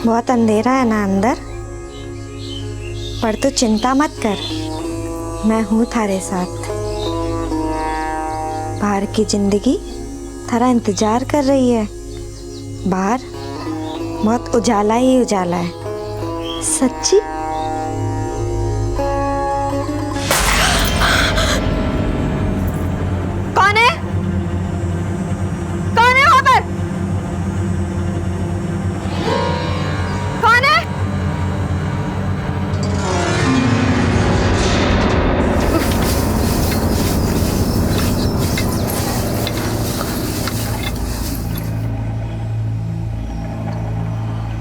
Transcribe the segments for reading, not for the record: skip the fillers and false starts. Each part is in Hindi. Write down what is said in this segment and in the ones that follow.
बहुत अंधेरा है ना अंदर, पर तू चिंता मत कर, मैं हूँ थारे साथ। बाहर की जिंदगी थारा इंतजार कर रही है। बाहर बहुत उजाला ही उजाला है। सच्ची? कौन है? कौन है वहां पर? कौन है?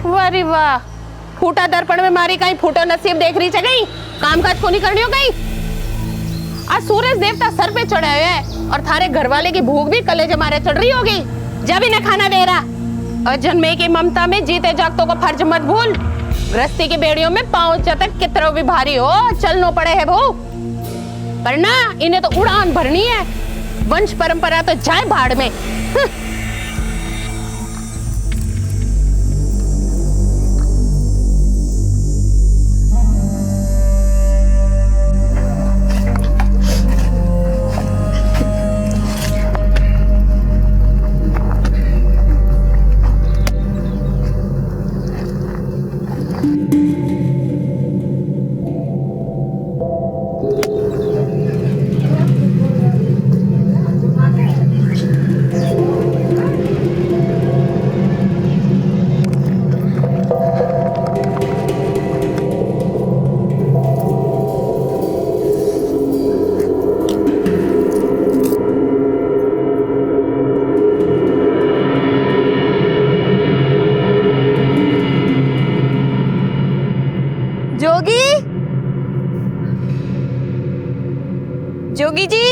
वाह वाह, फूटा दर्पण में मारी कहीं फूटो नसीब देख रही है कहीं, काम काज को नहीं करनी हो कहीं। आज सूरज देवता सर पे चढ़े हुए हैं और थारे घर वाले की भूख भी कलेजे मारे चढ़ रही होगी, जब इन्हें खाना दे रहा। और जन्मे की ममता में जीते जागतों को फर्ज मत भूल। गृहस्थी की बेड़ियों में पांव तक कितना भी भारी हो चलनो पड़े है वो, पर ना इन्हें तो उड़ान भरनी है। वंश परंपरा तो जाए भाड़ में। जोगी, जोगी जी,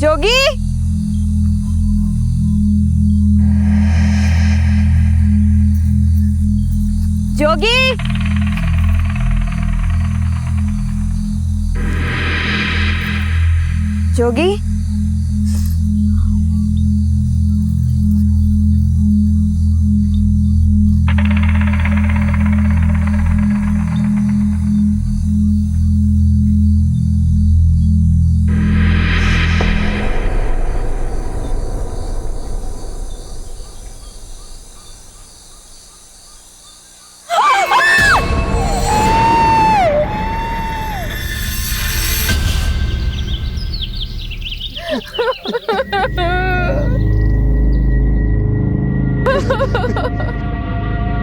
जोगी, जोगी, जोगी।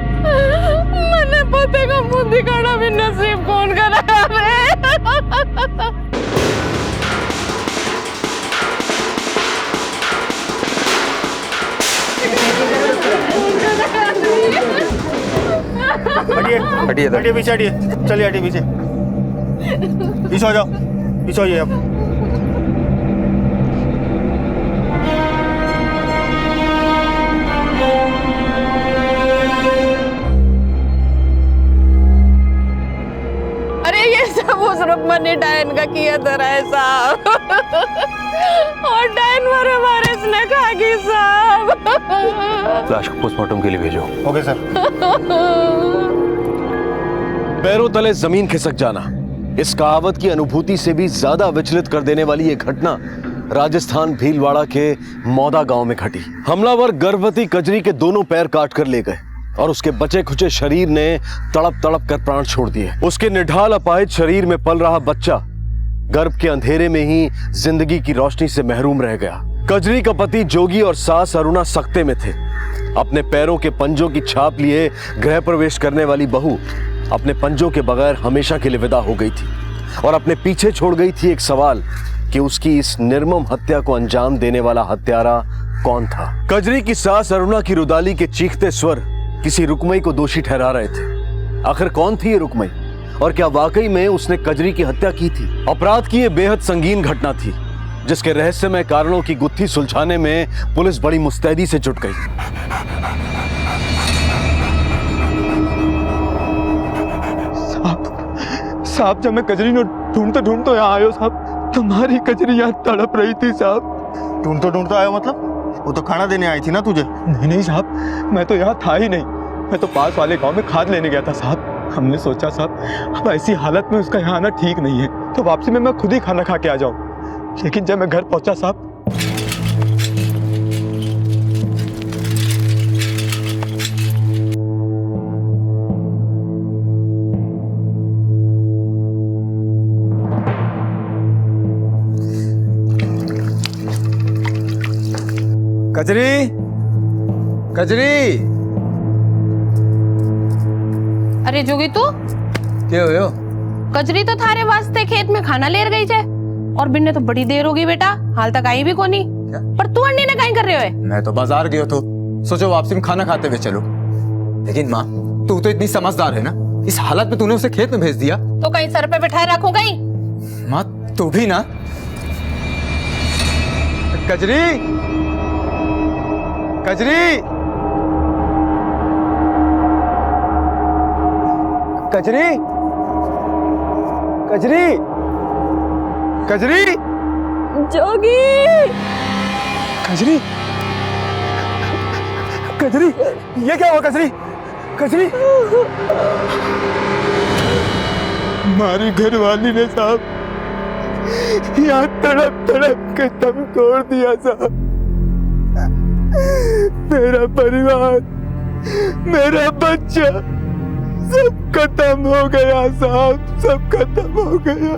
मने पते का मुंह दिखाना भी नसीब कौन करा रे। हटिए हटिए हटिए, पीछे हटिए, चलिए हटिए पीछे, पीछे हो जाओ, पीछे होइए आप। अरे ये सब उस रुक्मणी डायन का किया धरा है साहब। और डायन मारे मारे इसने खा गई साहब। लाश को पोस्टमार्टम के लिए भेजो। Okay sir. पैरों तले जमीन खिसक जाना, इस कहावत की अनुभूति से भी ज्यादा विचलित कर देने वाली ये घटना राजस्थान भीलवाड़ा के मौदा गांव में घटी। हमलावर गर्भवती कजरी के दोनों पैर काट कर ले गए और उसके बचे खुचे शरीर ने तड़प तड़प कर प्राण छोड़ दिए। उसके निढाल अपाहिज शरीर में पल रहा बच्चा गर्भ के अंधेरे में ही जिंदगी की रोशनी से महरूम रह गया। कजरी का पति जोगी और सास अरुणा सख्ते में थे। अपने पैरों के पंजों की छाप लिए गृह प्रवेश करने वाली बहू अपने पंजों के बगैर हमेशा के लिए विदा हो गई थी और अपने पीछे छोड़ गई थी एक सवाल कि उसकी इस निर्मम हत्या को अंजाम देने वाला हत्यारा कौन था। कजरी की सास अरुणा की रुदाली के चीखते स्वर किसी रुकमई को दोषी ठहरा रहे थे। आखिर कौन थी ये रुकमई और क्या वाकई में उसने कजरी की हत्या की थी? अपराध की ये बेहद संगीन घटना थी जिसके रहस्यमय कारणों की गुत्थी सुलझाने में पुलिस बड़ी मुस्तैदी से जुट गई। साहब जब मैं कजरी ने ढूंढते ढूंढते यहाँ आयो साहब, तुम्हारी कजरी यहाँ तड़प रही थी साहब। ढूंढता आयो मतलब? वो तो खाना देने आई थी ना तुझे। नहीं नहीं साहब, मैं तो यहाँ था ही नहीं, मैं तो पास वाले गांव में खाद लेने गया था साहब। हमने सोचा साहब अब ऐसी हालत में उसका यहाँ आना ठीक नहीं है, तो वापसी में मैं खुद ही खाना खा के आ जाऊँ। लेकिन जब मैं घर पहुंचा साहब, कजरी कजरी। अरे जोगी तू क्या हो? कजरी तो थारे वास्ते खेत में खाना लेर गई है और बिन्ने तो बड़ी देर होगी बेटा, हाल तक आई भी कोनी। पर तू अन्नी ने कहीं कर रहे हो? मैं तो बाजार गयो तो सोचो वापसी में खाना खाते हुए चलो। लेकिन माँ, तू तो इतनी समझदार है ना, इस हालत में तूने उसे खेत में भेज दिया। तो कहीं सर पे बिठाए रखूं कहीं? माँ तू भी ना। कजरी कजरी कजरी कजरी कजरी जोगी कजरी कजरी, ये क्या हुआ कजरी? कजरी हमारी घरवाली ने साहब यहाँ तड़प तड़प के दम तोड़ दिया साहब। मेरा परिवार, मेरा बच्चा सब खत्म हो गया साहब, सब खत्म हो गया।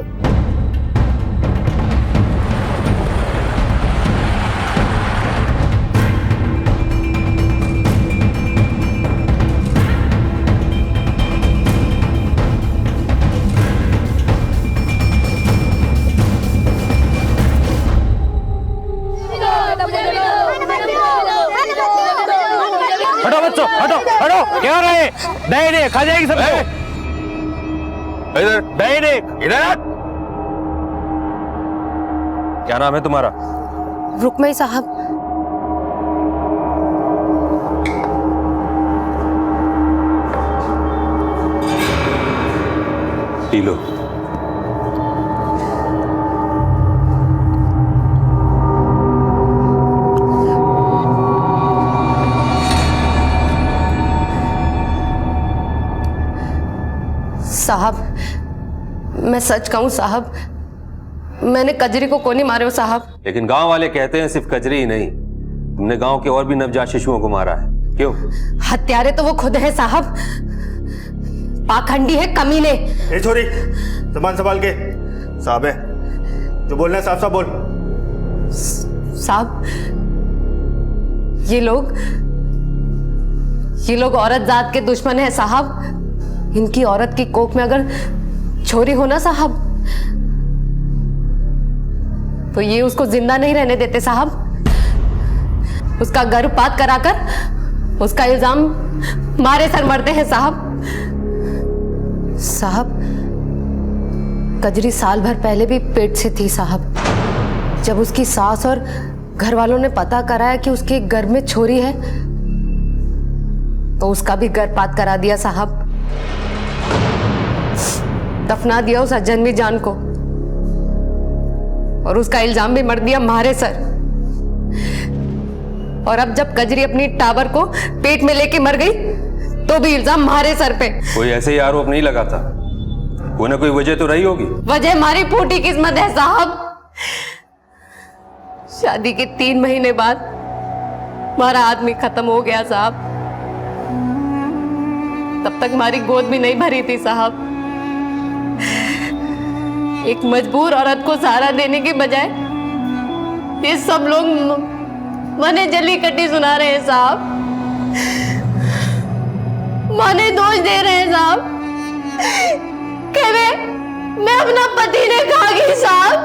हटो बच्चों, हटो हटो। क्या रहे? दही दे, खा जाएगी सब। इधर दही दे, इधर। क्या नाम है तुम्हारा? रुकमई साहब। P low. साहब, मैं सच कहूं साहब, मैंने कजरी को कोनी मारे हो साहब। लेकिन गांव वाले कहते हैं सिर्फ कजरी ही नहीं, तुमने गांव के और भी नवजात शिशुओं को मारा है। क्यों? हत्यारे तो वो खुद है साहब, पाखंडी है, कमीने। ए छोरी, जबान संभाल के। साहब है, जो बोलना है साफ साफ बोल। साहब, ये लोग औरत जात के दुश्मन है साहब। इनकी औरत की कोख में अगर छोरी हो ना साहब, तो ये उसको जिंदा नहीं रहने देते साहब। उसका गर्भपात कराकर उसका इल्जाम मारे सर मरते हैं साहब। साहब, कजरी साल भर पहले भी पेट से थी साहब। जब उसकी सास और घर वालों ने पता कराया कि उसके गर्भ में छोरी है, तो उसका भी गर्भपात करा दिया साहब। दफना दिया उस अजन्मी जान को और उसका इल्जाम भी मर दिया मारे सर। और अब जब कजरी अपनी टाबर को पेट में लेके मर गई, तो भी इल्जाम मारे सर पे। कोई ऐसे ही आरोप नहीं लगाता, कोई ना कोई वजह तो रही होगी। वजह हमारी फूटी किस्मत है साहब। शादी के 3 महीने बाद हमारा आदमी खत्म हो गया साहब। तब तक हमारी गोद भी नहीं भरी थी साहब। एक मजबूर औरत को सहारा देने के बजाय ये सब लोग मने जली कट्टी सुना रहे हैं साहब। मने दोष दे रहे हैं साहब कि मैं अपना पति ने खा गई साहब।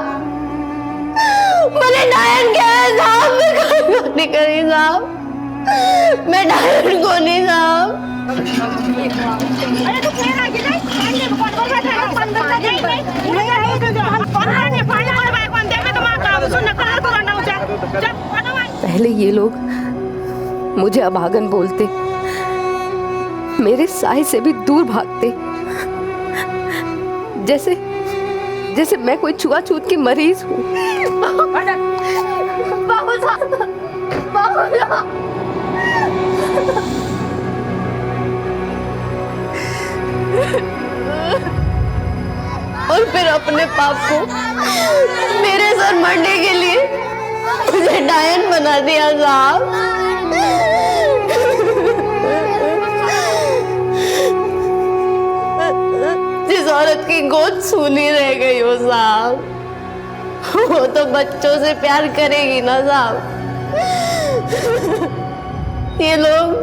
मैंने डायन किया है साहब, मैं नहीं करी साहब, मैं डायन को नहीं साहब। पहले ये लोग मुझे अभागन बोलते, मेरे साय से भी दूर भागते, जैसे मैं कोई छुआछूत की मरीज हूँ। बाबू साहब, बाबू साहब। और फिर अपने पाप को मेरे सर मरने के लिए मुझे डायन बना दिया साहब। जिस औरत की गोद सूनी रह गई हो साहब, वो तो बच्चों से प्यार करेगी ना साहब। ये लोग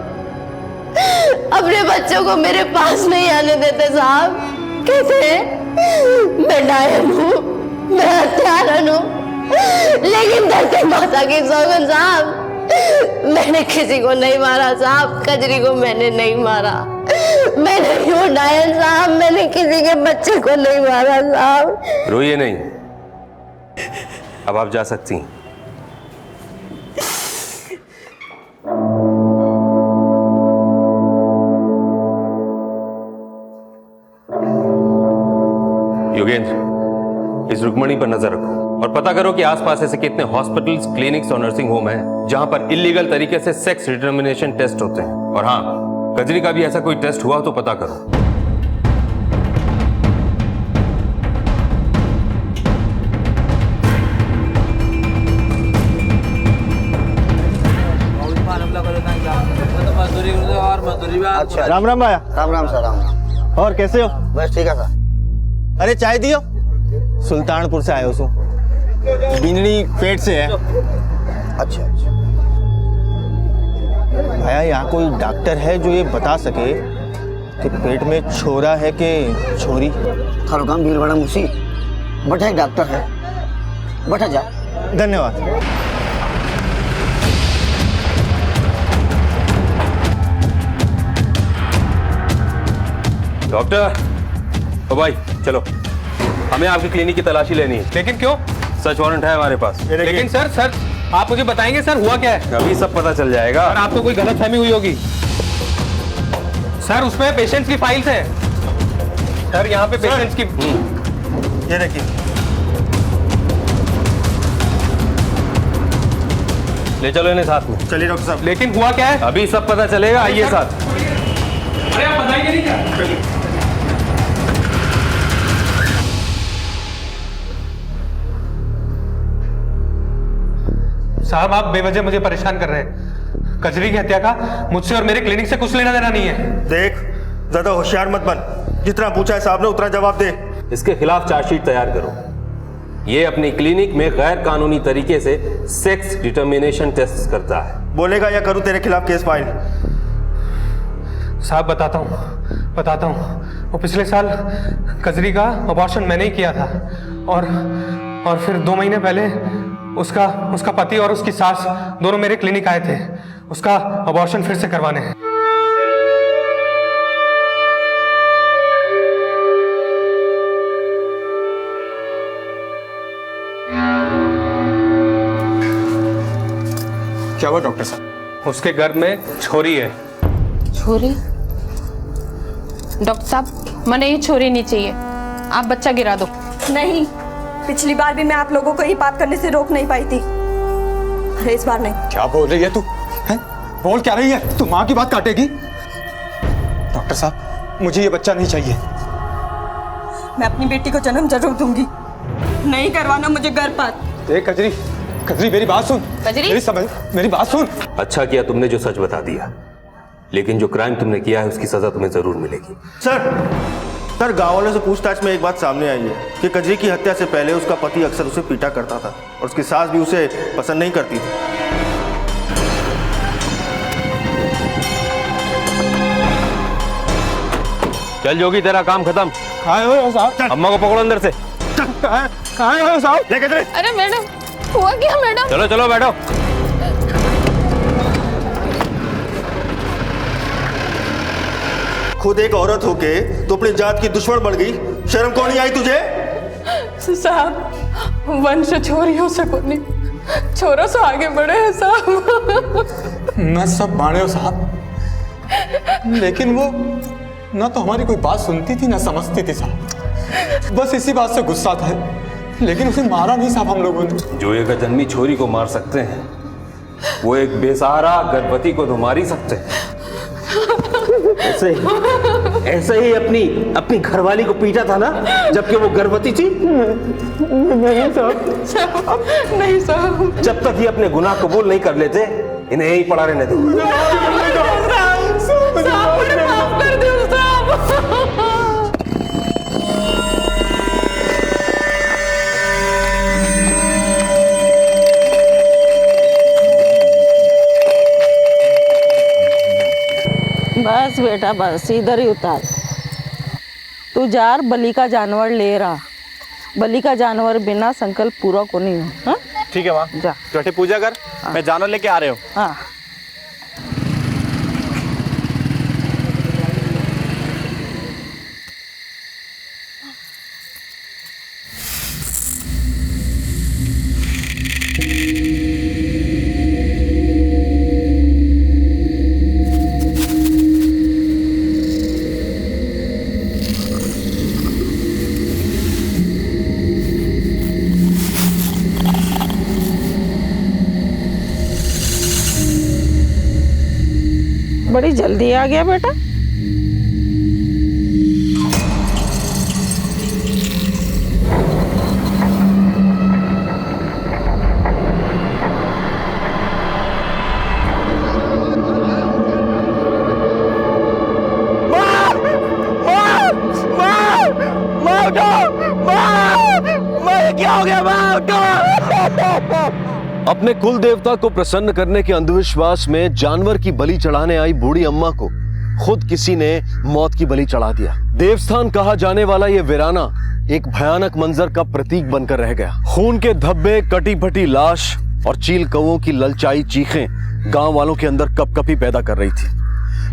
अपने बच्चों को मेरे पास नहीं आने देते साहब। कहते मैं डायन हूँ, मैं हत्यारन हूँ, लेकिन धरती माता की सौगंध साहब, मैंने किसी को नहीं मारा साहब। कजरी को मैंने नहीं मारा। मैं नहीं हूँ डायन साहब, मैंने किसी के बच्चे को नहीं मारा साहब। रोइए नहीं, अब आप जा सकती हैं। योगेंद्र, इस रुक्मणी पर नजर रखो और पता करो कि आसपास ऐसे कितने हॉस्पिटल्स, क्लिनिक्स और नर्सिंग होम हैं जहां पर इलीगल तरीके से सेक्स डिटर्मिनेशन टेस्ट होते हैं। और हाँ, कजरी का भी ऐसा कोई टेस्ट हुआ तो पता करो। अच्छा, राम राम भाया। राम राम सर, राम राम। और कैसे हो? बस ठीक है सर। अरे चाय दियो। सुल्तानपुर से आयो सू, बिंदनी पेट से है। अच्छा अच्छा। भाया, यहाँ कोई डॉक्टर है जो ये बता सके कि पेट में छोरा है कि छोरी? थारो काम भीलवाड़ा मुसी बट एक डॉक्टर है, बैठा जा। धन्यवाद। डॉक्टर, ओ भाई चलो, हमें आपकी क्लिनिक की तलाशी लेनी है। लेकिन क्यों? सर्च वारंट है हमारे पास। लेकिन सर आप मुझे बताएंगे सर हुआ क्या है? अभी सब पता चल जाएगा। सर आपको कोई गलतफहमी हुई होगी। सर उसमें पेशेंट्स की फाइल्स है। सर यहाँ पे पेशेंट्स की। ये देखिए। ले चलो इन्हें साथ में। चलिए डॉक्टर साहब। लेकिन हुआ क्या है? अभी सब पता चलेगा, आइए साथ। अरे आप बताएंगे नहीं क्या? साहब आप बेवजह मुझे परेशान कर रहे हैं। कजरी की हत्या का मुझसे और मेरे क्लिनिक से कुछ लेना देना नहीं है। देख, ज्यादा होशियार मत बन। जितना पूछा है साहब ने उतना जवाब दे। इसके खिलाफ चार्जशीट तैयार करो। ये अपनी क्लिनिक में गैर कानूनी तरीके से सेक्स डिटर्मिनेशन टेस्ट करता है। बोलेगा या करूं तेरे खिलाफ केस फाइल? साहब बताता हूँ। वो पिछले साल कजरी का अबॉर्शन मैंने ही किया था और फिर 2 महीने पहले उसका पति और उसकी सास दोनों मेरे क्लिनिक आए थे उसका अबॉर्शन फिर से करवाने। क्या हुआ डॉक्टर साहब? उसके गर्भ में छोरी है। छोरी? डॉक्टर साहब, मने ये छोरी नहीं चाहिए, आप बच्चा गिरा दो। नहीं, पिछली बार भी मैं आप लोगों को ये बात करने से रोक नहीं पाई थी, अरे इस बार नहीं। क्या बोल रही है तू? बोल क्या रही है तू? माँ की बात काटेगी? डॉक्टर साहब, मुझे ये बच्चा नहीं चाहिए। मैं अपनी बेटी को जन्म जरूर दूंगी, नहीं करवाना मुझे गर्भपात। देख कजरी मेरी बात सुन। कजरी? मेरी बात सुन। अच्छा किया तुमने जो सच बता दिया, लेकिन जो क्राइम तुमने किया है उसकी सजा तुम्हें जरूर मिलेगी। सर गाँव वालों से पूछताछ में एक बात सामने आई है कि कजरी की हत्या से पहले उसका पति अक्सर उसे पीटा करता था और उसकी सास भी उसे पसंद नहीं करती थी। चल जोगी, तेरा काम खत्म। कहाँ हो साहब? अम्मा को पकड़ो अंदर से। कहाँ हो साहब? अरे मैडम, हुआ क्या मैडम? चलो चलो बैठो। खुद एक औरत होके तो अपनी जात की दुश्मन बन गई, शर्म कौन नहीं आई तुझे? साहब, वंश छोरियों से को नहीं, छोरों से आगे बढ़े हैं साहब। न सब बाड़े हो साहब, लेकिन वो न तो हमारी कोई बात सुनती थी न समझती थी साहब। बस इसी बात से गुस्सा था, लेकिन उसे मारा नहीं साहब हम लोगों ने। जो एक अजन्मी छोरी को मार सकते हैं, वो एक बेसहारा गर्भवती को तो मार ही सकते हैं। ऐसे ही अपनी घरवाली को पीटा था ना, जबकि वो गर्भवती थी। नहीं साहब, नहीं साहब। जब तक ये अपने गुनाह कबूल नहीं कर लेते, इन्हें यही पड़ा रहने दो। माफ कर दो साहब। बस बेटा बस इधर ही उतार। तू जार बलि का जानवर ले रहा, बलि का जानवर बिना संकल्प पूरा को नहीं हो। ठीक है माँ, जा बैठे पूजा कर। मैं जानवर लेके आ रहे हूँ। हाँ। बड़ी जल्दी आ गया बेटा। क्या हो गया? अपने कुल देवता को प्रसन्न करने के अंधविश्वास में जानवर की बलि चढ़ाने आई बूढ़ी अम्मा को खुद किसी ने मौत की बलि चढ़ा दिया। देवस्थान कहा जाने वाला ये वीराना एक भयानक मंजर का प्रतीक बनकर रह गया। खून के धब्बे, कटी फटी लाश और चील कौओं की ललचाई चीखें गांव वालों के अंदर कपकपी पैदा कर रही थी।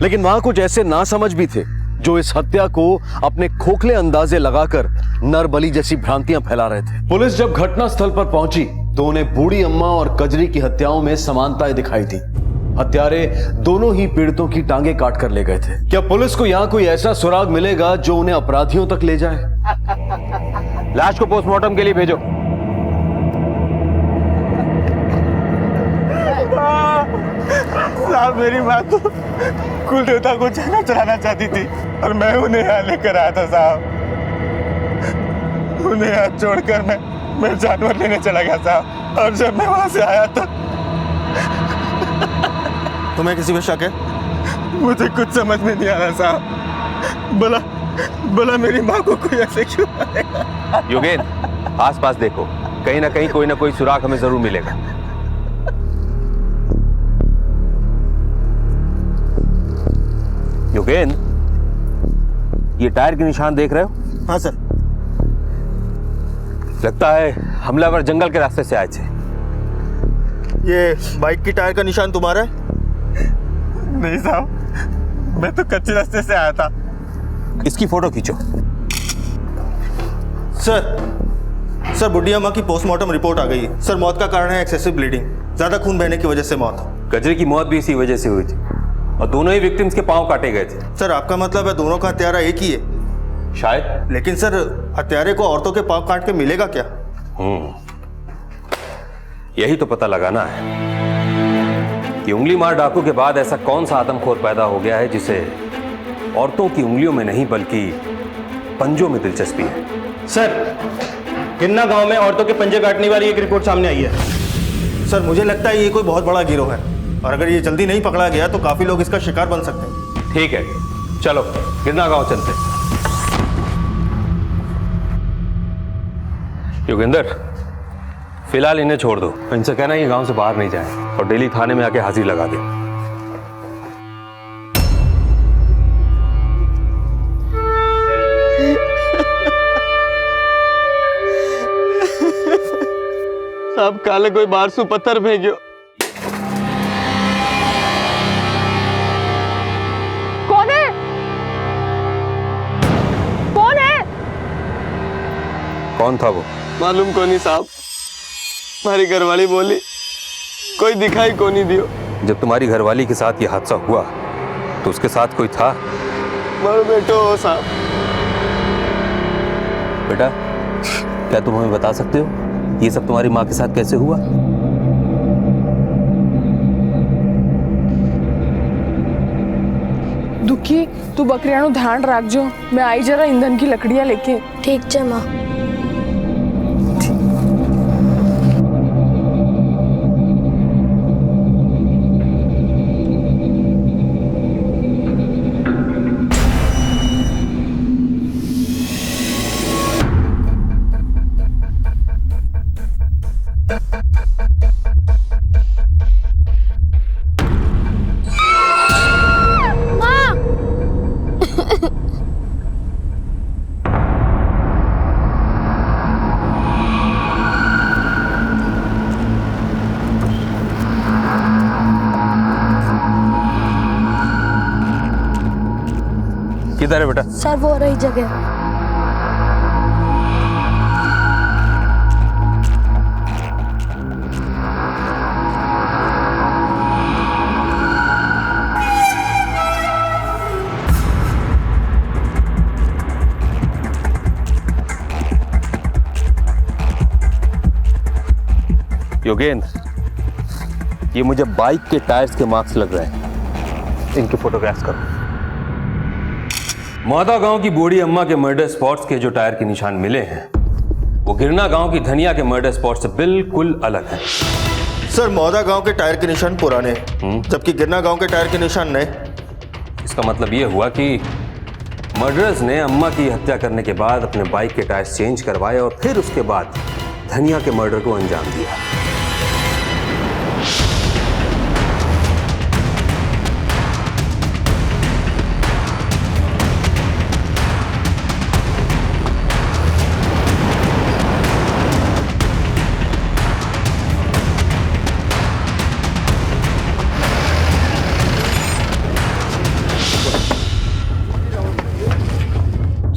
लेकिन वहां कुछ ऐसे नासमझ भी थे जो इस हत्या को अपने खोखले अंदाजे लगाकर नरबली जैसी भ्रांतियां फैला रहे थे। पुलिस जब घटनास्थल पर पहुंची तो उन्हें बूढ़ी अम्मा और कजरी की हत्याओं में समानताएं दिखाई दी। हत्यारे दोनों ही पीड़ितों की टांगे काट कर ले गए थे। क्या पुलिस को यहाँ कोई ऐसा सुराग मिलेगा जो उन्हें अपराधियों तक ले जाए? लाश को पोस्टमार्टम के लिए भेजो। साहब मेरी माँ तो कुल देवता को जाना चढ़ाना चाहती थी और मैं उन्हें यहाँ लेकर आया था साहब। उन्हें यहाँ छोड़कर मैं जानवर लेने चला गया साहब, और जब मैं वहां से आया तो तुम्हें किसी पे शक है? मुझे कुछ समझ में नहीं आ रहा साहब। भला मेरी माँ को कोई ऐसे क्यों मारेगा? योगेन, आसपास देखो, कहीं ना कहीं कोई ना कोई सुराग हमें जरूर मिलेगा। योगेन, ये टायर के निशान देख रहे हो? हाँ सर। लगता है हमलावर जंगल के रास्ते से आए थे। ये बाइक की टायर का निशान तुम्हारा है? नहीं साहब, मैं तो कच्चे रास्ते से आया था। इसकी फोटो खींचो। सर बुढ़ी अम्मा की पोस्टमार्टम रिपोर्ट आ गई है। सर मौत का कारण है एक्सेसिव ब्लीडिंग, ज्यादा खून बहने की वजह से मौत। गजरे की मौत भी इसी वजह से हुई थी और दोनों ही विक्टिम्स के पांव काटे गए थे। सर आपका मतलब है दोनों का हत्यारा एक ही है? शायद। लेकिन सर हत्यारे को औरतों के पांव काट के मिलेगा क्या? यही तो पता लगाना है कि उंगली मार डाकू के बाद ऐसा कौन सा आदमखोर पैदा हो गया है जिसे औरतों की उंगलियों में नहीं बल्कि पंजों में दिलचस्पी है। सर, गिन्ना गांव में औरतों के पंजे काटने वाली एक रिपोर्ट सामने आई है। सर मुझे लगता है ये कोई बहुत बड़ा गिरोह है और अगर ये जल्दी नहीं पकड़ा गया तो काफी लोग इसका शिकार बन सकते हैं। ठीक है, चलो गिरना गांव चलते हैं। योगेंद्र, फिलहाल इन्हें छोड़ दो। इनसे कहना ये गांव से बाहर नहीं जाए और डेली थाने में आके हाजिर लगा दे। साहब काले कोई बारसू पत्थर फेंकियो। कौन है? कौन है? कौन था वो? मालूम को नहीं साहब, हमारी घरवाली बोली कोई दिखाई को नहीं दियो। जब तुम्हारी घरवाली के साथ ये हादसा हुआ तो उसके साथ कोई था? मर बैठो हो साहब। बेटा, क्या तुम हमें बता सकते हो ये सब तुम्हारी माँ के साथ कैसे हुआ? दुखी, तू बकरियानु ध्यान रख जो, मैं आई जरा ईंधन की लकड़ियां लेके। ठीक है माँ। किधर है बेटा? सर वो रही जगह। योगेंद्र, ये मुझे बाइक के टायर्स के मार्क्स लग रहे हैं, इनके फोटोग्राफ्स करो। मौदा गांव की बूढ़ी अम्मा के मर्डर स्पॉट्स के जो टायर के निशान मिले हैं वो गिरना गांव की धनिया के मर्डर स्पॉट से बिल्कुल अलग है। सर, मौदा गांव के टायर के निशान पुराने जबकि गिरना गांव के टायर के निशान नए। इसका मतलब ये हुआ कि मर्डरर्स ने अम्मा की हत्या करने के बाद अपने बाइक के टायर्स चेंज करवाए और फिर उसके बाद धनिया के मर्डर को अंजाम दिया।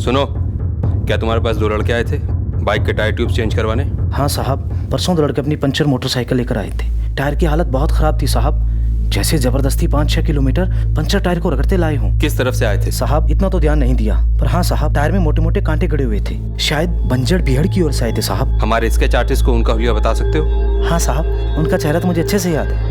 सुनो, क्या तुम्हारे पास दो लड़के आए थे बाइक के टायर ट्यूब्स चेंज करवाने? हाँ साहब, परसों दो लड़के अपनी पंचर मोटरसाइकिल लेकर आए थे। टायर की हालत बहुत खराब थी साहब, जैसे जबरदस्ती 5-6 किलोमीटर पंचर टायर को रगड़ते लाए हूँ। किस तरफ से आए थे? साहब इतना तो ध्यान नहीं दिया, पर हाँ साहब, टायर में मोटे मोटे कांटे गड़े हुए थे, शायद बंजड़ बिहड़ की ओर से आए थे साहब। हमारे स्केच आर्टिस्ट को उनका हुलिया बता सकते हो? हाँ साहब, उनका चेहरा तो मुझे अच्छे से याद है।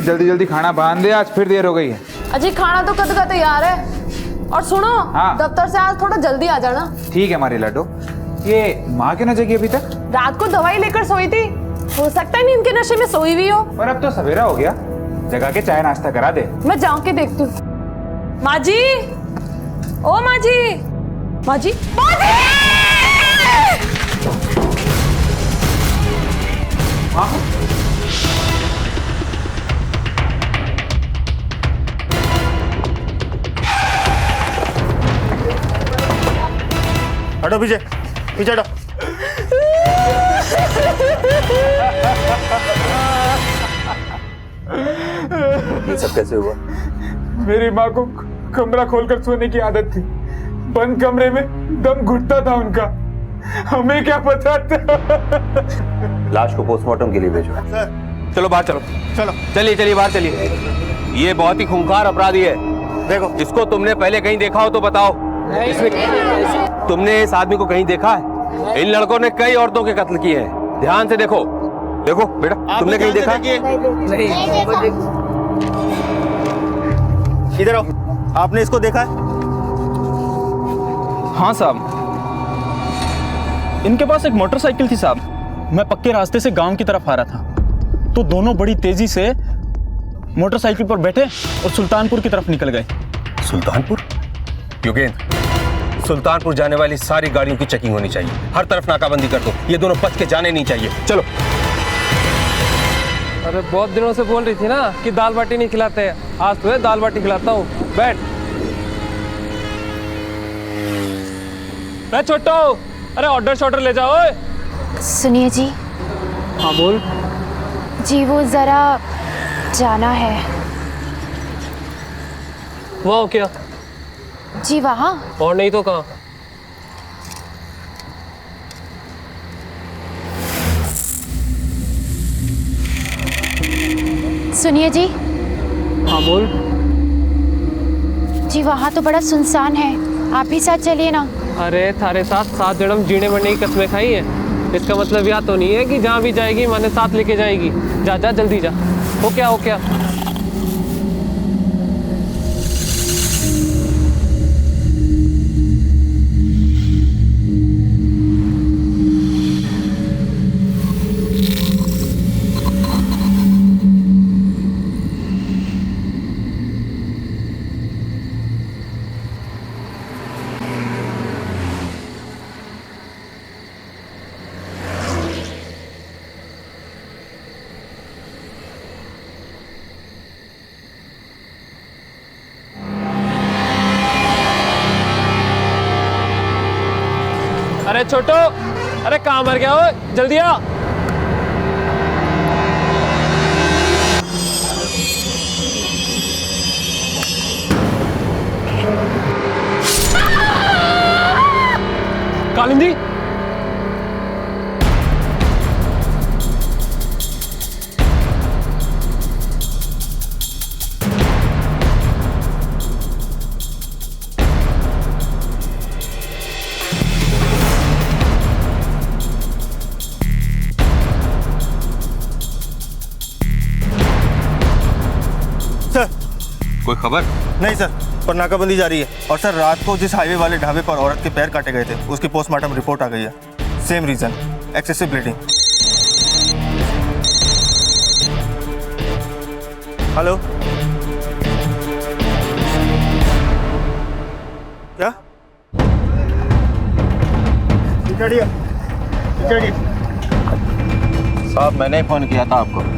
जल्दी जल्दी खाना बांध दे, आज फिर देर हो गई है। अजी खाना तो कद का तैयार है। और सुनो, हाँ। दफ्तर से आज थोड़ा जल्दी आ जाना। ठीक है हमारी लड्डू। ये माँ के न जगी अभी तक? रात को दवाई लेकर सोई थी, हो सकता है नींद के नशे में सोई हुई हो। और अब तो सवेरा हो गया, जगा के चाय नाश्ता करा दे। मैं जाऊं के देखती हूँ। माँ जी, ओ माँ जी, माँ जी, माँ जी! हटो पीछे, पीछे हटो। ये सब कैसे हुआ? मेरी माँ को कमरा खोलकर सोने की आदत थी, बंद कमरे में दम घुटता था उनका, हमें क्या पता था। लाश को पोस्टमार्टम के लिए भेजो। चलो बाहर चलो। चलो चलिए चलिए बाहर चलिए। ये बहुत ही खूंखार अपराधी है। देखो, इसको तुमने पहले कहीं देखा हो तो बताओ। तुमने इस आदमी को कहीं देखा है? इन लड़कों ने कई औरतों के कत्ल किए हैं। ध्यान से देखो। देखो बेटा, तुमने कहीं देखा? इधर आओ, आपने इसको देखा है? हाँ साहब, इनके पास एक मोटरसाइकिल थी साहब। मैं पक्के रास्ते से गांव की तरफ आ रहा था तो दोनों बड़ी तेजी से मोटरसाइकिल पर बैठे और सुल्तानपुर की तरफ निकल गए। सुल्तानपुर? योगेंद्र, सुल्तानपुर जाने वाली सारी गाड़ियों की चेकिंग होनी चाहिए। हर तरफ नाकाबंदी कर दो, ये दोनों बच के जाने नहीं चाहिए। चलो। अरे बहुत दिनों से बोल रही थी ना कि दाल बाटी नहीं खिलाते, आज तुम्हें दाल बाटी खिलाता हूँ। बैठ। मैं छोटो, अरे ऑर्डर शॉर्डर ले जाओ। सुनिए जी। हाँ बोल। जी वो जरा जाना है। वाह, क्या? जी वहाँ। और नहीं तो कहाँ? सुनिए जी। हाँ बोल। जी वहाँ तो बड़ा सुनसान है, आप भी साथ चलिए ना। अरे थारे साथ 7 जन्म जीने मरने की कसमें खाई है, इसका मतलब यह तो नहीं है कि जहाँ भी जाएगी माने साथ लेके जाएगी। जा जा जल्दी जा। हो क्या अरे छोटो, अरे कहाँ मर गया हो, जल्दी आ। कालिंदी, कोई खबर? नहीं सर, पर नाकाबंदी जारी है। और सर रात को जिस हाईवे वाले ढाबे पर औरत के पैर काटे गए थे उसकी पोस्टमार्टम रिपोर्ट आ गई है। Same reason, excessive bleeding. Hello, क्या? साहब मैंने ही फोन किया था आपको।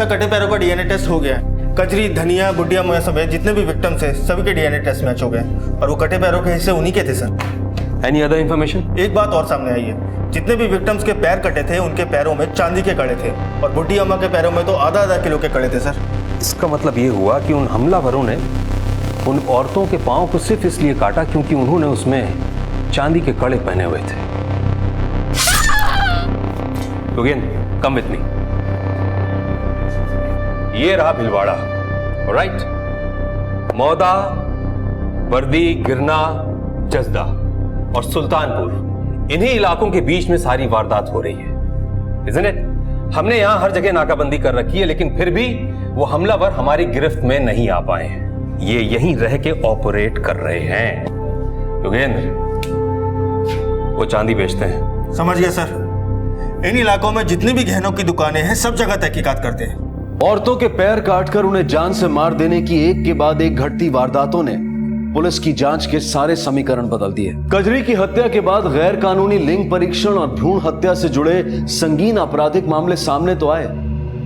कटे पैरों का डीएनए टेस्ट हो गया है। कजरी, धनिया, बुढ़िया मोया समेत जितने भी विक्टिम्स थे सभी के डीएनए टेस्ट मैच हो गए और वो कटे पैरों के हिस्से उन्हीं के थे सर। Any other information? एक बात और सामने आई है, जितने भी विक्टिम्स के पैर कटे थे उनके पैरों में चांदी के कड़े थे और बुढ़ी अम्मा के पैरों में तो आधा किलो के कड़े थे सर। इसका मतलब ये हुआ कि उन हमलावरों ने उन औरतों के पांव को सिर्फ इसलिए काटा क्योंकि उन्होंने उसमें चांदी के कड़े पहने हुए थे। Come with me. ये रहा भिलवाड़ा, राइट? मौदा, वर्दी, गिरना, जसदा और सुल्तानपुर, इन्हीं इलाकों के बीच में सारी वारदात हो रही है, isn't it? हमने यहां हर जगह नाकाबंदी कर रखी है, लेकिन फिर भी वो हमलावर हमारी गिरफ्त में नहीं आ पाए हैं। ये यहीं रह के ऑपरेट कर रहे हैं। योगेंद्र, वो चांदी बेचते हैं। समझ गया सर। इन इलाकों में जितनी भी गहनों की दुकानें हैं सब जगह तहकीकात करते हैं। औरतों के पैर काटकर उन्हें जान से मार देने की एक के बाद एक घटती वारदातों ने पुलिस की जांच के सारे समीकरण बदल दिए। कजरी की हत्या के बाद गैर कानूनी लिंग परीक्षण और भ्रूण हत्या से जुड़े संगीन आपराधिक मामले सामने तो आए,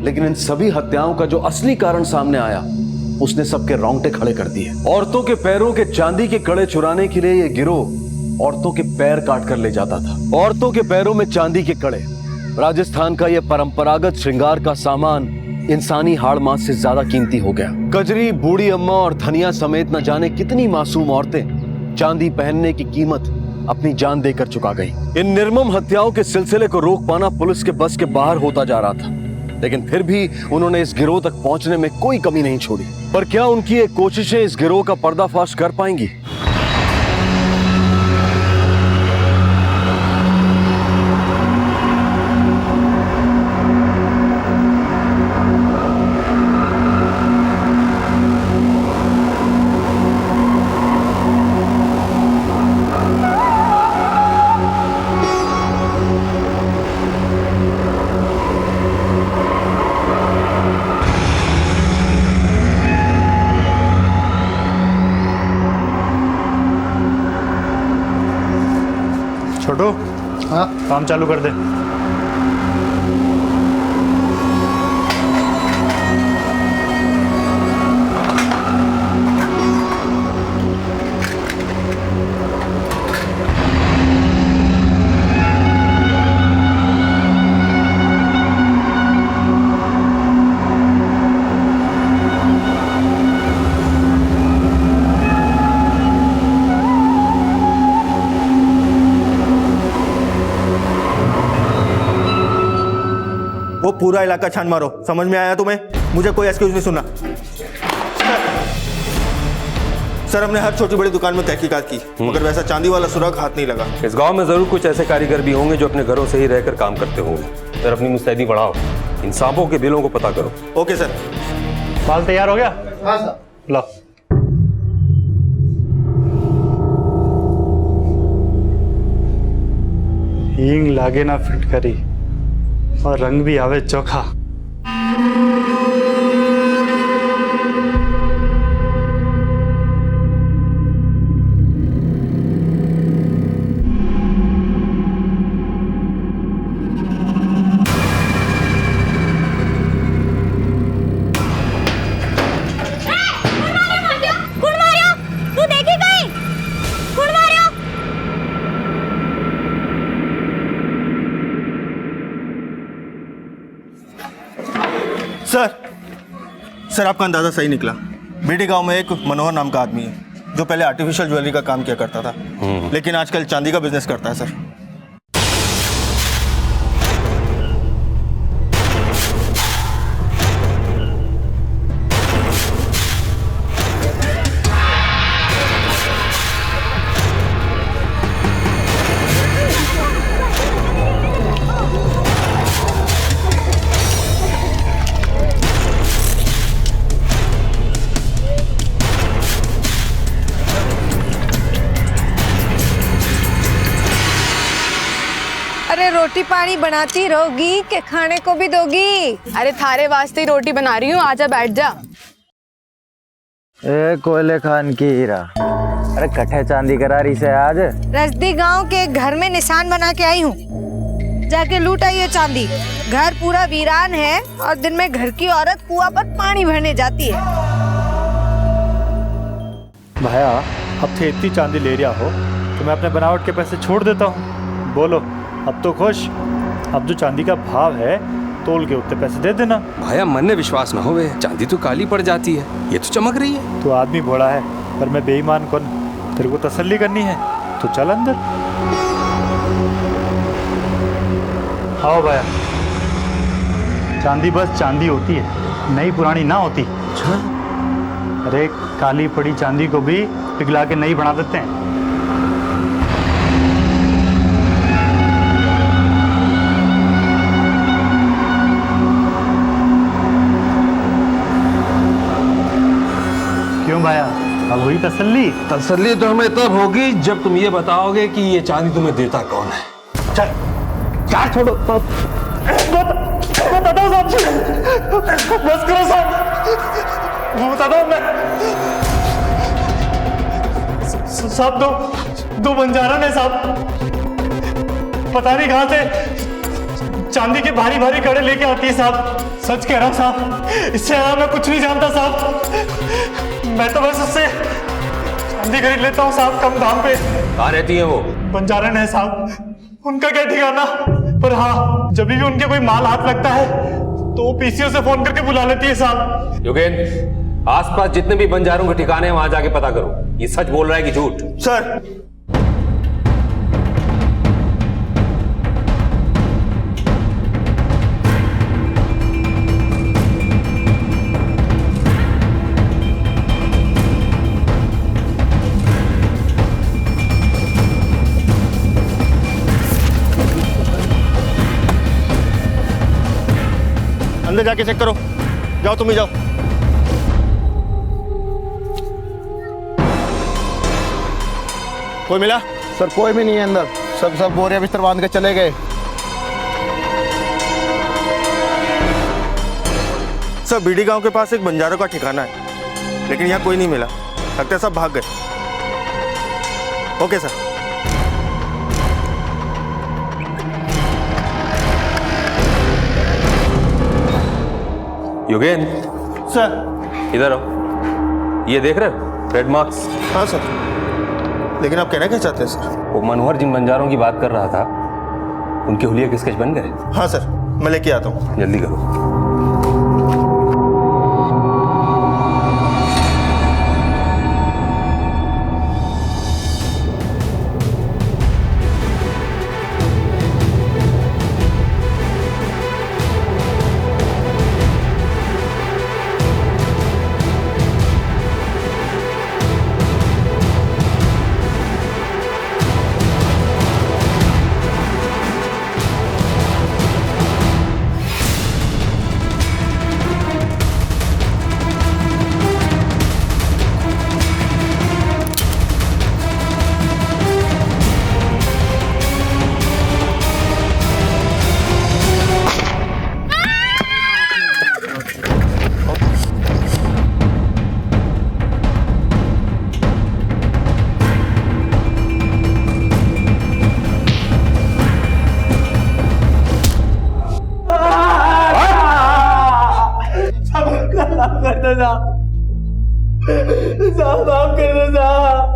लेकिन इन सभी हत्याओं का जो असली कारण सामने आया उसने सबके रोंगटे खड़े कर दिए। औरतों के पैरों के चांदी के कड़े चुराने के लिए यह गिरोह औरतों के पैर काट कर ले जाता था। औरतों के पैरों में चांदी के कड़े, राजस्थान का यह परंपरागत श्रृंगार का सामान इंसानी हाड़ मांस से ज्यादा कीमती हो गया। कजरी, बूढ़ी अम्मा और धनिया समेत न जाने कितनी मासूम औरतें चांदी पहनने की कीमत अपनी जान देकर चुका गई। इन निर्मम हत्याओं के सिलसिले को रोक पाना पुलिस के बस के बाहर होता जा रहा था, लेकिन फिर भी उन्होंने इस गिरोह तक पहुंचने में कोई कमी नहीं छोड़ी। पर क्या उनकी ये कोशिशें इस गिरोह का पर्दाफाश कर पाएंगी? छोटू, हाँ काम चालू कर दे। वो पूरा इलाका छान मारो, समझ में आया तुम्हें? मुझे कोई एक्सक्यूज नहीं सुनना। सर हमने हर छोटी बड़ी दुकान में तहकीकात की, मगर वैसा चांदी वाला सुराग हाथ नहीं लगा। इस गांव में जरूर कुछ ऐसे कारीगर भी होंगे जो अपने घरों से ही रहकर काम करते होंगे। सर अपनी मुस्तैदी बढ़ाओ, इन सांपों के बिलों को पता करो। Okay sir. माल तैयार हो गया? हाँ सर। लो। हींग लागे ना फिटकरी और रंग भी आवे चोखा। सर आपका अंदाजा सही निकला। बीडी गांव में एक मनोहर नाम का आदमी है जो पहले आर्टिफिशियल ज्वेलरी का काम किया करता था, लेकिन आजकल चांदी का बिजनेस करता है सर। अरे रोटी पानी बनाती रहोगी कि खाने को भी दोगी? अरे थारे वास्ते ही रोटी बना रही हूँ, आजा बैठ जा। ए कोयले खान की हीरा, अरे कट्ठे चांदी करा रही से आज? रजदी गांव के घर में निशान बना के आई हूँ, जाके लूट आई है चांदी। घर पूरा वीरान है और दिन में घर की औरत कुआं पर पानी भरने जाती है। भाया अब थे इतनी चांदी ले रहा हो तो मैं अपने बनावट के पैसे छोड़ देता हूँ। बोलो अब तो खुश? अब जो चांदी का भाव है तोल के उतने पैसे दे देना। भाया मन में विश्वास ना होवे, चांदी तो काली पड़ जाती है, ये तो चमक रही है। तो आदमी भोला है पर मैं बेईमान कौन? तेरे को तसल्ली करनी है तो चल अंदर। आओ भाया, चांदी बस चांदी होती है, नई पुरानी ना होती। अरे काली पड़ी चांदी को भी पिघला के नई बना देते हैं। क्यों भाया, अब हुई तसल्ली? तसल्ली तो हमें तब होगी जब तुम ये बताओगे कि ये चांदी तुम्हें देता कौन है। चल क्या छोड़ो, बताता हूँ साहब, बस करो साहब, बताता हूँ मैं साहब। दो बंजारन है साहब, पता नहीं कहाँ से चांदी के भारी भारी कड़े लेके आती है साहब। सच कह रहा हूँ साहब, इससे ज्यादा मैं कुछ नहीं जानता साहब। मैं तो बस उससे चांदी खरीद लेता हूँ साहब कम दाम पे। कहाँ रहती है वो? बंजारन है साहब, उनका क्या ठिकाना, पर हाँ जब भी उनके कोई माल हाथ लगता है तो वो पीसीओ से फोन करके बुला लेती है साहब। योगेंद्र, आसपास जितने भी बंजारों के ठिकाने हैं वहां जाके पता करो, ये सच बोल रहा है कि झूठ? सर अंदर जाके चेक करो, जाओ तुम ही जाओ। कोई मिला? सर कोई भी नहीं है अंदर, सब बोरिया बिस्तर बांध के चले गए। सर बीडी गांव के पास एक बंजारों का ठिकाना है, लेकिन यहाँ कोई नहीं मिला, लगता है सब भाग गए। Okay sir. योगेंद्र सर इधर आओ, ये देख रहे हो रेड मार्क्स? हाँ सर, लेकिन आप कहना क्या चाहते हैं सर? वो मनोहर जिन बंजारों की बात कर रहा था, उनके हुलिया के स्केच बन गए? हाँ सर, मैं लेके आता हूँ। जल्दी करो। दो साहब, माफ कर दो साहब।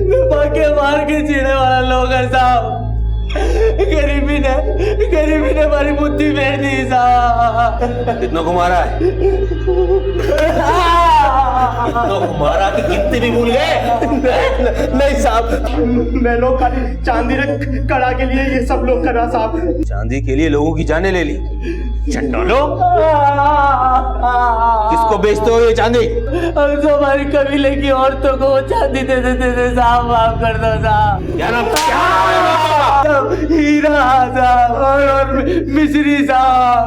मैं भागे मार के जीने वाला लोग है साहब। गरीबी ने हमारी बुद्धि फेर दी साहब। कितनों को मारा है? कितनों को मारा कि गिनती भी भूल गए? नहीं साहब, मैं लोग खाली चांदी ने कड़ा के लिए ये सब लोग करा साहब। चांदी के लिए लोगों की जानें ले ली? चंडालो, किसको बेचते हो ये चांदी? हम तो हमारी कबीले की औरतों को वो चांदी दे देते थे साहब, माफ कर दो साहब। क्या नाम? क्या? हीरा साहब और मिश्री साहब।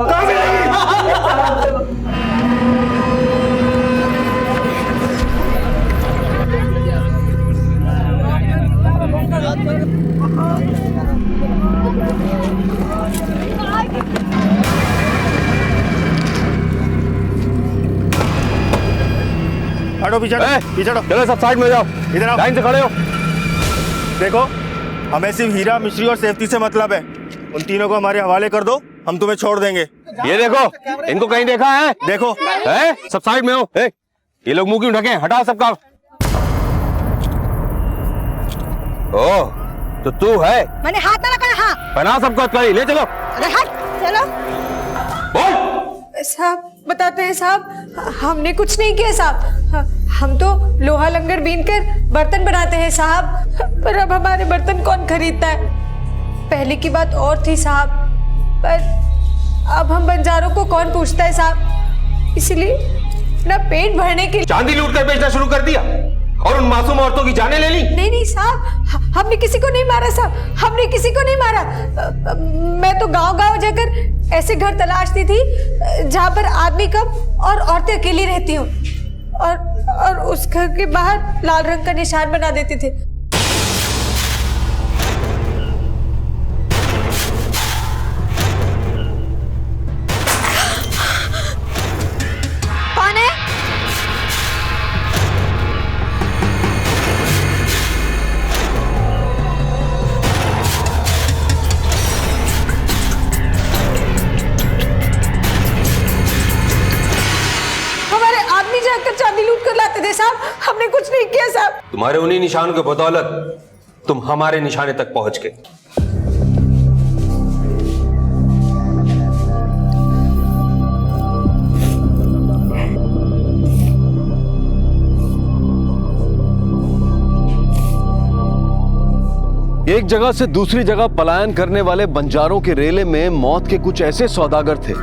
हटो, पीछे पीछे। चलो सब साइड में जाओ, इधर आओ, लाइन से खड़े हो। देखो, हमें सिर्फ हीरा, मिश्री और सेफ्टी से मतलब है। उन तीनों को हमारे हवाले कर दो, हम तुम्हें छोड़ देंगे। ये देखो, इनको कहीं देखा है? देखो है? सब साइड में हो। ये लोग मुंह क्यों ढके? हटाओ सबका। ओह, तो तू है? मैंने हाथ ना लगाया। हाँ, पहना सबको हथकड़ी, ले चलो। अरे हट, चलो। साहब बताते हैं साहब, हमने कुछ नहीं किया साहब। हम तो लोहा लंगर बीन कर बर्तन बनाते हैं साहब, पर अब हमारे बर्तन कौन खरीदता है? पहले की बात और थी साहब, पर अब हम बंजारों को कौन पूछता है साहब, इसलिए ना पेट भरने के लिए चांदी लूट कर बेचना शुरू कर दिया और उन मासूम औरतों की जानें ले ली। नहीं नहीं साहब, हमने किसी को नहीं मारा साहब, हमने किसी को नहीं मारा। मैं तो गांव-गांव जाकर ऐसे घर तलाशती थी जहां पर आदमी कम और औरतें अकेली रहती हूँ, और उस घर के बाहर लाल रंग का निशान बना देते थे। कौन है? जाकर चांदी लूट कर लाते थे साहब, हमने कुछ नहीं किया साहब। तुम्हारे उन्हीं निशानों के बदौलत तुम हमारे निशाने तक पहुंच गए। एक जगह से दूसरी जगह पलायन करने वाले बंजारों के रेले में मौत के कुछ ऐसे सौदागर थे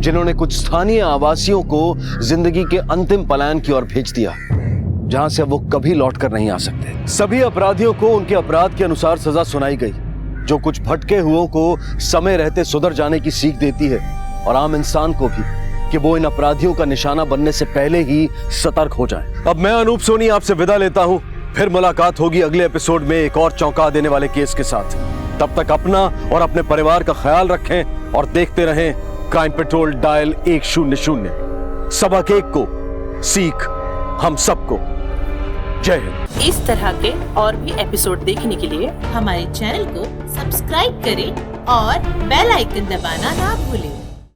जिन्होंने कुछ स्थानीय आवासियों को जिंदगी के अंतिम पलायन की ओर भेज दिया, जहां से वो कभी लौटकर नहीं आ सकते। सभी अपराधियों को उनके अपराध के अनुसार सजा सुनाई गई, जो कुछ भटके हुओं को समय रहते सुधर जाने की सीख देती है, और आम इंसान को भी, कि वो इन अपराधियों का निशाना बनने से पहले ही सतर्क हो जाए। अब मैं अनूप सोनी आपसे विदा लेता हूं। फिर मुलाकात होगी अगले एपिसोड में एक और चौंका देने वाले केस के साथ। तब तक अपना और अपने परिवार का ख्याल रखें और देखते रहें क्राइम पेट्रोल डायल 100। सबक एक को सीख हम सबको। जय हिंद। इस तरह के और भी एपिसोड देखने के लिए हमारे चैनल को सब्सक्राइब करें और बेल आइकन दबाना ना भूलें।